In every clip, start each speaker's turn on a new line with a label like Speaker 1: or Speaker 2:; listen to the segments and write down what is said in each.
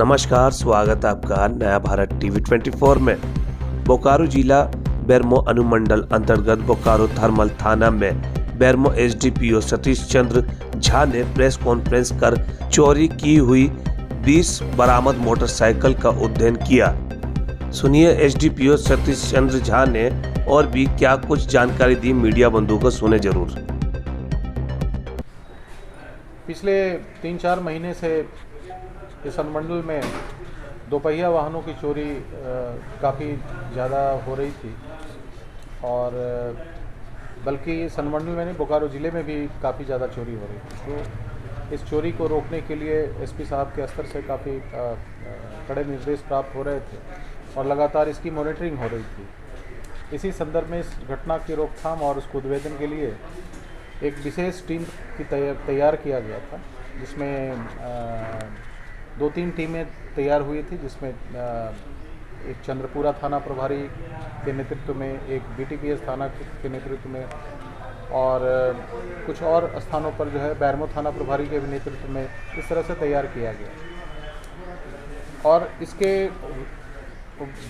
Speaker 1: नमस्कार, स्वागत है आपका नया भारत टीवी 24 में। बोकारो जिला बेरमो अनुमंडल अंतर्गत बोकारो थर्मल थाना में बेरमो एसडीपीओ सतीश चंद्र झा ने प्रेस कॉन्फ्रेंस कर चोरी की हुई 20 बरामद मोटरसाइकिल का उद्धार किया। सुनिए एसडीपीओ सतीश चंद्र झा ने और भी क्या कुछ जानकारी दी, मीडिया बंधु को सुने जरूर।
Speaker 2: पिछले 3-4 महीने से इस अनुमंडल में दोपहिया वाहनों की चोरी काफ़ी ज़्यादा हो रही थी और बल्कि इस अनुमंडल में नहीं, बोकारो ज़िले में भी काफ़ी ज़्यादा चोरी हो रही थी। तो इस चोरी को रोकने के लिए एसपी साहब के स्तर से काफ़ी कड़े निर्देश प्राप्त हो रहे थे और लगातार इसकी मॉनिटरिंग हो रही थी। इसी संदर्भ में इस घटना की रोकथाम और उसको उद्भेदन के लिए एक विशेष टीम की तैयार किया गया था, जिसमें 2-3 टीमें तैयार हुई थी, जिसमें एक चंद्रपुरा थाना प्रभारी के नेतृत्व में, एक बीटीपीएस थाना के नेतृत्व में और कुछ और स्थानों पर जो है बेरमो थाना प्रभारी के भी नेतृत्व में इस तरह से तैयार किया गया। और इसके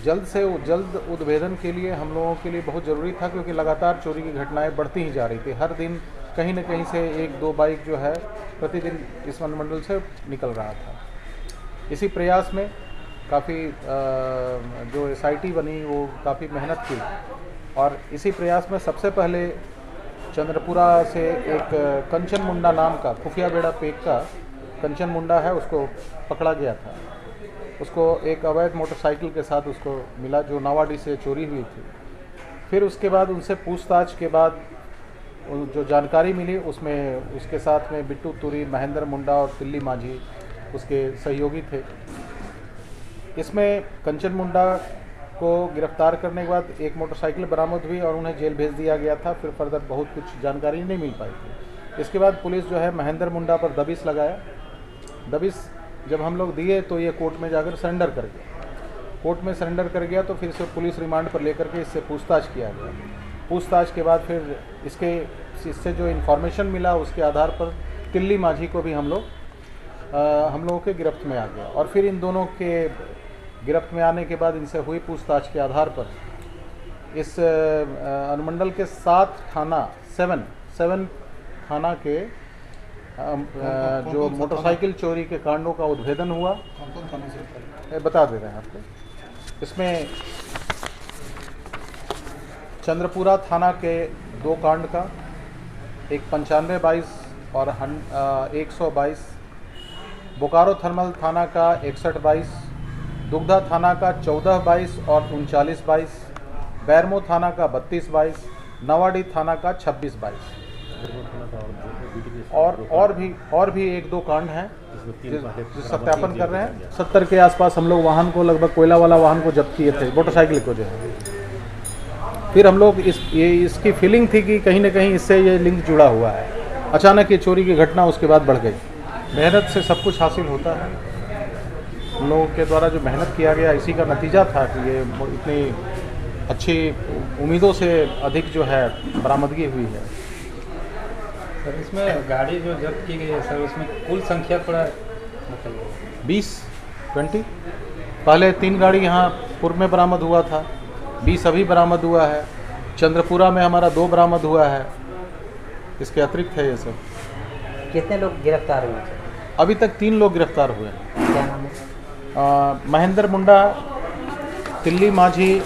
Speaker 2: जल्द से जल्द उद्भेदन के लिए हम लोगों के लिए बहुत ज़रूरी था, क्योंकि लगातार चोरी की घटनाएं बढ़ती ही जा रही थी। हर दिन कहीं न कहीं से 1-2 बाइक जो है प्रतिदिन इस अनुमंडल से निकल रहा था। इसी प्रयास में काफ़ी जो एसआईटी बनी वो काफ़ी मेहनत की और इसी प्रयास में सबसे पहले चंद्रपुरा से एक कंचन मुंडा नाम का खुफिया बेड़ा पेक का कंचन मुंडा है, उसको पकड़ा गया था। उसको एक अवैध मोटरसाइकिल के साथ उसको मिला, जो नावाडी से चोरी हुई थी। फिर उसके बाद उनसे पूछताछ के बाद जो जानकारी मिली उसमें उसके साथ में बिट्टू तुरी, महेंद्र मुंडा और तिल्ली माझी उसके सहयोगी थे। इसमें कंचन मुंडा को गिरफ्तार करने के बाद एक मोटरसाइकिल बरामद हुई और उन्हें जेल भेज दिया गया था। फिर फर्दर बहुत कुछ जानकारी नहीं मिल पाई थी। इसके बाद पुलिस जो है महेंद्र मुंडा पर दबिश लगाया। दबिश जब हम लोग दिए तो ये कोर्ट में जाकर सरेंडर कर गया। कोर्ट में सरेंडर कर गया तो फिर से पुलिस रिमांड पर लेकर के इससे पूछताछ किया गया। पूछताछ के बाद फिर इससे जो इन्फॉर्मेशन मिला उसके आधार पर तिल्ली माझी को भी हम लोगों के गिरफ्त में आ गया। और फिर इन दोनों के गिरफ्त में आने के बाद इनसे हुई पूछताछ के आधार पर इस अनुमंडल के 7 थाना के जो मोटरसाइकिल चोरी के कांडों का उद्भेदन हुआ। बता दे रहे हैं आपको। इसमें चंद्रपुरा थाना के 2 कांड का, एक 9522 और 122, बोकारो थर्मल थाना का 6122, दुग्धा थाना का 1422 और 3922, बेरमो थाना का 3222, नावाडी थाना का 2622 और भी 1-2 कांड हैं जो सत्यापन कर रहे हैं। 70 के आसपास हम लोग वाहन को, लगभग कोयला वाला वाहन को जब्त किए थे, मोटरसाइकिल को जो है। फिर हम लोग इसकी फीलिंग थी कि कहीं ना कहीं इससे ये लिंक जुड़ा हुआ है। अचानक ये चोरी की घटना उसके बाद बढ़ गई। मेहनत से सब कुछ हासिल होता है। हम लोगों के द्वारा जो मेहनत किया गया इसी का नतीजा था कि ये इतनी अच्छी उम्मीदों से अधिक जो है बरामदगी हुई है।
Speaker 3: सर, इसमें गाड़ी जो जब्त की गई है सर, उसमें कुल संख्या थोड़ा
Speaker 2: 20 पहले 3 गाड़ी यहाँ पूर्व में बरामद हुआ था, 20 अभी बरामद हुआ है। चंद्रपुरा में हमारा 2 बरामद हुआ है। इसके अतिरिक्त है ये सब।
Speaker 4: कितने लोग गिरफ्तार हुए सर?
Speaker 2: अभी तक 3 लोग गिरफ्तार हुए हैं।
Speaker 4: क्या नाम है?
Speaker 2: महेंद्र मुंडा, तिल्ली माझी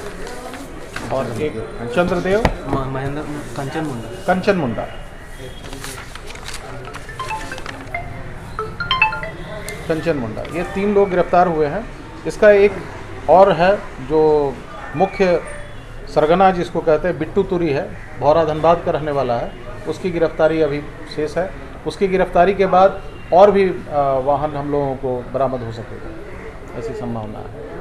Speaker 2: और एक चंद्रदेव,
Speaker 3: महेंद्र
Speaker 2: कंचन मुंडा। ये 3 लोग गिरफ्तार हुए हैं। इसका एक और है जो मुख्य सरगना जिसको कहते हैं, बिट्टू तुरी है, भौरा धनबाद का रहने वाला है। उसकी गिरफ्तारी अभी शेष है। उसकी गिरफ्तारी के बाद और भी वाहन हम लोगों को बरामद हो सकेगा, ऐसी संभावना है।